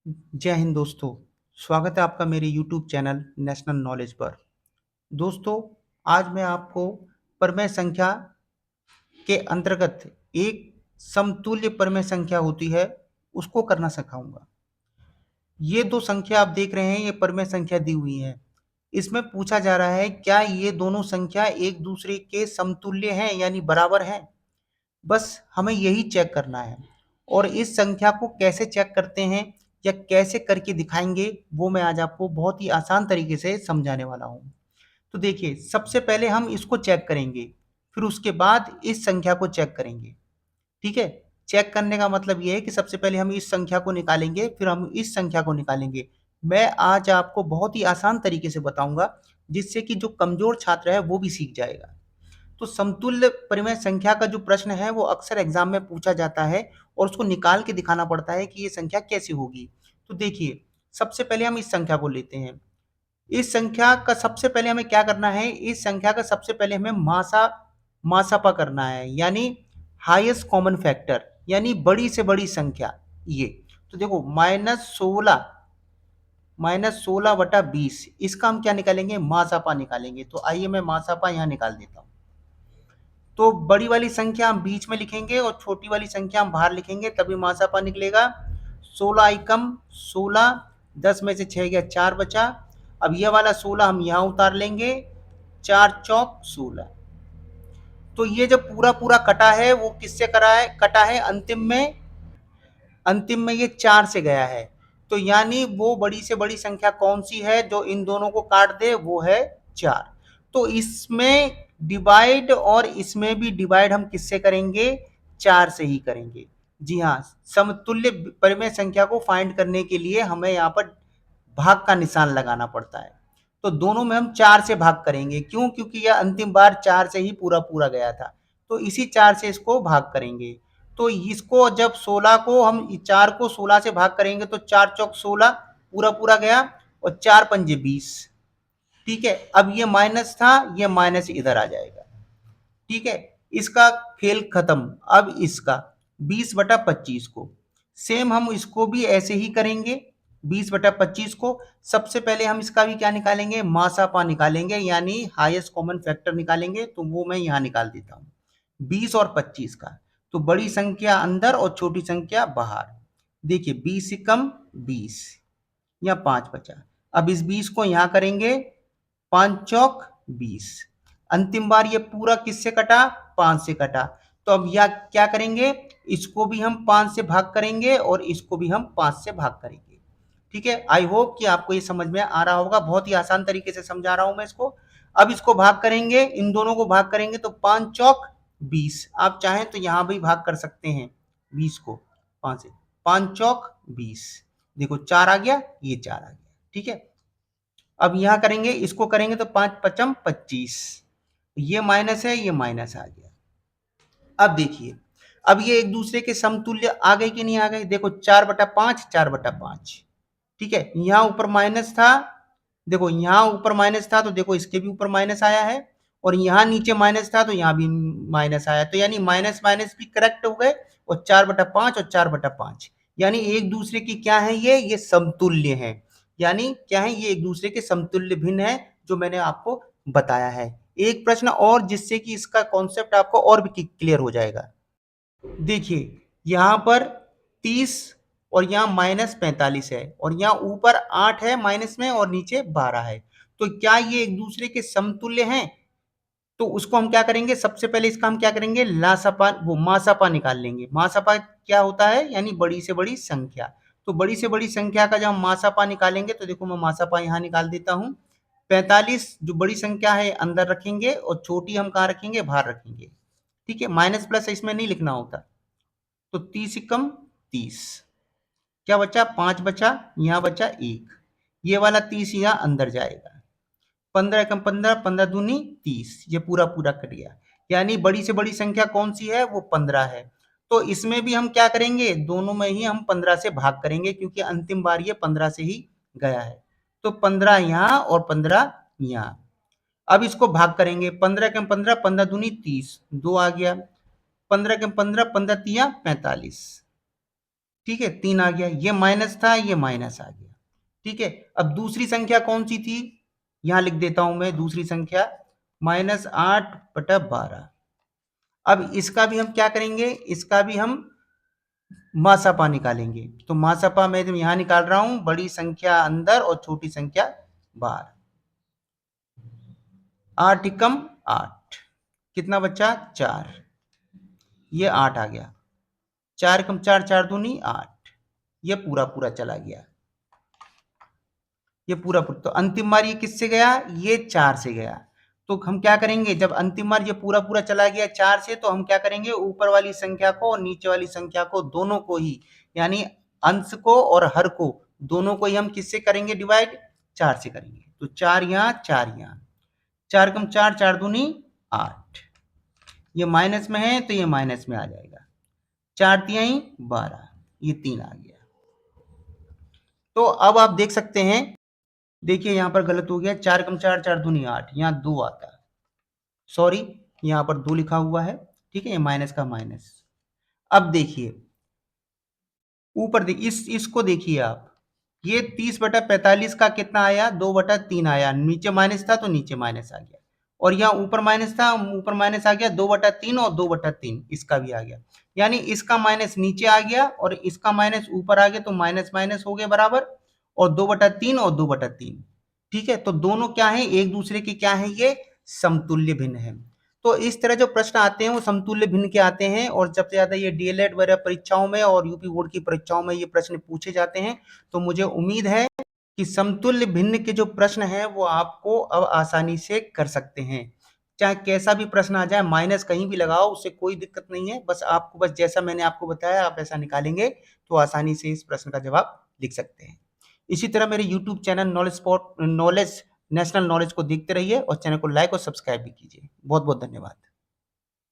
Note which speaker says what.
Speaker 1: जय हिंद दोस्तों। स्वागत है आपका मेरे YouTube चैनल नेशनल नॉलेज पर। दोस्तों, आज मैं आपको परमेय संख्या के अंतर्गत एक समतुल्य परमेय संख्या होती है उसको करना सिखाऊंगा। ये दो संख्या आप देख रहे हैं, ये परमेय संख्या दी हुई है। इसमें पूछा जा रहा है क्या ये दोनों संख्या एक दूसरे के समतुल्य हैं यानी बराबर हैं। बस हमें यही चेक करना है और इस संख्या को कैसे चेक करते हैं या कैसे करके दिखाएंगे वो मैं आज आपको बहुत ही आसान तरीके से समझाने वाला हूँ। तो देखिए, सबसे पहले हम इसको चेक करेंगे, फिर उसके बाद इस संख्या को चेक करेंगे। ठीक है। चेक करने का मतलब ये है कि सबसे पहले हम इस संख्या को निकालेंगे, फिर हम इस संख्या को निकालेंगे। मैं आज आपको बहुत ही आसान तरीके से बताऊंगा जिससे कि जो कमजोर छात्र है वो भी सीख जाएगा। तो समतुल्य परिमेय संख्या का जो प्रश्न है वो अक्सर एग्जाम में पूछा जाता है और उसको निकाल के दिखाना पड़ता है कि ये संख्या कैसे होगी। तो देखिए, सबसे पहले हम इस संख्या को लेते हैं। इस संख्या का सबसे पहले हमें क्या करना है, इस संख्या का सबसे पहले हमें मासापा करना है, यानी हाईएस्ट कॉमन फैक्टर, यानी बड़ी से बड़ी संख्या ये। तो देखो, -16 इसका हम क्या निकालेंगे, मासापा निकालेंगे। तो आइए मैं मासापा यहाँ निकाल देता हूँ। तो बड़ी वाली संख्या हम बीच में लिखेंगे और छोटी वाली संख्या हम बाहर लिखेंगे, तभी मासापा निकलेगा। 16 10 में से 6 गया, 4 बचा। अब ये वाला 16 हम यहाँ उतार लेंगे, 4 चौक 16। तो ये जब पूरा पूरा कटा है वो किससे कटा है, अंतिम में ये 4 से गया है। तो यानी वो बड़ी से बड़ी संख्या कौन सी है जो इन दोनों को काट दे, वो है 4। तो इसमें डिवाइड और इसमें भी डिवाइड हम किससे करेंगे, 4 से ही करेंगे। जी हाँ, समतुल्य परिमेय संख्या को फाइंड करने के लिए हमें यहाँ पर भाग का निशान लगाना पड़ता है। तो दोनों में हम 4 से भाग करेंगे। क्यों? क्योंकि यह अंतिम बार 4 से ही पूरा पूरा गया था। तो इसी 4 से इसको भाग करेंगे। तो इसको जब 16 को हम 4 को 16 से भाग करेंगे तो 4 चौक 16 पूरा पूरा गया और 4 पंजे 20। ठीक है। अब ये माइनस था, ये माइनस इधर आ जाएगा। ठीक है। इसका खेल खत्म। अब इसका 20/25 को सेम हम इसको भी ऐसे ही करेंगे। 20/25 को सबसे पहले हम इसका भी क्या निकालेंगे, मासापा निकालेंगे, यानी हाईएस्ट कॉमन फैक्टर निकालेंगे। तो वो मैं यहाँ निकाल देता हूँ, 20 और 25 का। तो बड़ी संख्या अंदर और छोटी संख्या बाहर। देखिए, 20 से कम 20 या 5 बचा। अब इस 20 को यहाँ करेंगे, 5 चौक 20। अंतिम बार ये पूरा किससे कटा, 5 से कटा। तो अब यह क्या करेंगे, इसको भी हम 5 से भाग करेंगे और इसको भी हम 5 से भाग करेंगे। ठीक है। आई होप कि आपको ये समझ में आ रहा होगा। बहुत ही आसान तरीके से समझा रहा हूं मैं इसको। अब इसको भाग करेंगे, इन दोनों को भाग करेंगे तो 5 चौक 20। आप चाहें तो यहां भी भाग कर सकते हैं 20 को 5 से। 5 चौक 20। देखो 4 आ गया, ये 4 आ गया। ठीक है। अब यहां करेंगे, इसको करेंगे तो 5 पचम 25। ये माइनस है, ये माइनस आ गया। अब देखिए, अब ये एक दूसरे के समतुल्य आ गए कि नहीं आ गए। देखो 4/5, 4/5। ठीक है। यहाँ ऊपर माइनस था, देखो यहाँ ऊपर माइनस था तो देखो इसके भी ऊपर माइनस आया है, और यहाँ नीचे माइनस था तो यहाँ भी माइनस आया। तो यानी माइनस माइनस भी करेक्ट हो गए, और 4/5 और 4/5 यानी एक दूसरे की क्या है, ये समतुल्य है। यानी क्या है, ये एक दूसरे के समतुल्य भिन्न है, जो मैंने आपको बताया है। एक प्रश्न और जिससे कि इसका कॉन्सेप्ट आपको और भी क्लियर हो जाएगा। देखिए, यहाँ पर 30 और यहाँ -45 है, और यहाँ ऊपर 8 है माइनस में और नीचे 12 है। तो क्या ये एक दूसरे के समतुल्य हैं? तो उसको हम क्या करेंगे, सबसे पहले इसका हम क्या करेंगे, लासपा वो मासापा निकाल लेंगे। मासापा क्या होता है, यानी बड़ी से बड़ी संख्या। तो बड़ी से बड़ी संख्या का जब हम मासापा निकालेंगे तो देखो मैं मासापा यहाँ निकाल देता हूँ। 45 जो बड़ी संख्या है अंदर रखेंगे और छोटी हम कहाँ रखेंगे, बाहर रखेंगे। ठीक है। माइनस प्लस इसमें नहीं लिखना होता। तो 30 कम 30, क्या बचा, 5 बचा, यहाँ बचा 1। ये वाला 30 यहाँ अंदर जाएगा। 15 कम 15, 15 दूनी 30, ये पूरा पूरा कट गया। यानी बड़ी से बड़ी संख्या कौन सी है, वो 15 है। तो इसमें भी हम क्या करेंगे, दोनों में ही हम 15 से भाग करेंगे, क्योंकि अंतिम बार ये 15 से ही गया है। तो 15 यहाँ और 15 यहाँ। अब इसको भाग करेंगे, 15 कम 15, 15 दूनी 30, 2 आ गया। 15 कम 15, 15 तिया 45। ठीक है, 3 आ गया, ये माइनस था, ये माइनस आ गया। ठीक है, अब दूसरी संख्या कौन सी थी, यहां लिख देता हूं मैं दूसरी संख्या, -8/12। अब इसका भी हम क्या करेंगे, इसका भी हम मासापा निकालेंगे। तो मासापा मैं यहां निकाल रहा हूं, बड़ी संख्या अंदर और छोटी संख्या बाहर। 8 एकम 8, कितना बचा 4, ये 8 आ गया, 4 एकम 4, 4 दूनी 8, ये पूरा पूरा चला गया, ये पूरा पूरा। तो अंतिम बार ये किससे गया, ये 4 से गया। तो हम क्या करेंगे, जब अंतिम बार ये पूरा पूरा चला गया 4 से, तो हम क्या करेंगे, ऊपर वाली संख्या को और नीचे वाली संख्या को दोनों को ही, यानी अंश को और हर को दोनों को ही हम किससे करेंगे डिवाइड, 4 से करेंगे। तो 4 यहाँ 4 यहाँ, 4 कम 4, 4 दूनी 8, ये माइनस में है तो ये माइनस में आ जाएगा, 4 तिहाई 12, ये 3 आ गया। तो अब आप देख सकते हैं, देखिए यहां पर गलत हो गया, 4 कम 4, 4 दूनी 8, यहाँ 2 आता है, सॉरी यहाँ पर 2 लिखा हुआ है। ठीक है, ये माइनस का माइनस। अब देखिए ऊपर देखिए, इसको देखिए आप, ये 30/45 का कितना आया, 2/3 आया, नीचे माइनस था तो नीचे माइनस आ गया, और यहाँ ऊपर माइनस था, ऊपर माइनस आ गया, 2/3 और 2/3 इसका भी आ गया, यानी इसका माइनस नीचे आ गया और इसका माइनस ऊपर आ गया, तो माइनस माइनस हो गए बराबर, और 2/3 और 2/3। ठीक है, तो दोनों क्या है, एक दूसरे के क्या है, ये समतुल्य भिन्न है। तो इस तरह जो प्रश्न आते हैं वो समतुल्य भिन्न के आते हैं, और सबसे ज्यादा ये डीएलएड वगैरह परीक्षाओं में और यूपी बोर्ड की परीक्षाओं में ये प्रश्न पूछे जाते हैं। तो मुझे उम्मीद है कि समतुल्य भिन्न के जो प्रश्न हैं वो आपको अब आसानी से कर सकते हैं। चाहे कैसा भी प्रश्न आ जाए, माइनस कहीं भी लगाओ, उससे कोई दिक्कत नहीं है, बस आपको बस जैसा मैंने आपको बताया आप ऐसा निकालेंगे तो आसानी से इस प्रश्न का जवाब लिख सकते हैं। इसी तरह मेरे YouTube channel knowledge national knowledge को देखते रहिए, और चैनल को लाइक और सब्सक्राइब भी कीजिए। बहुत बहुत धन्यवाद।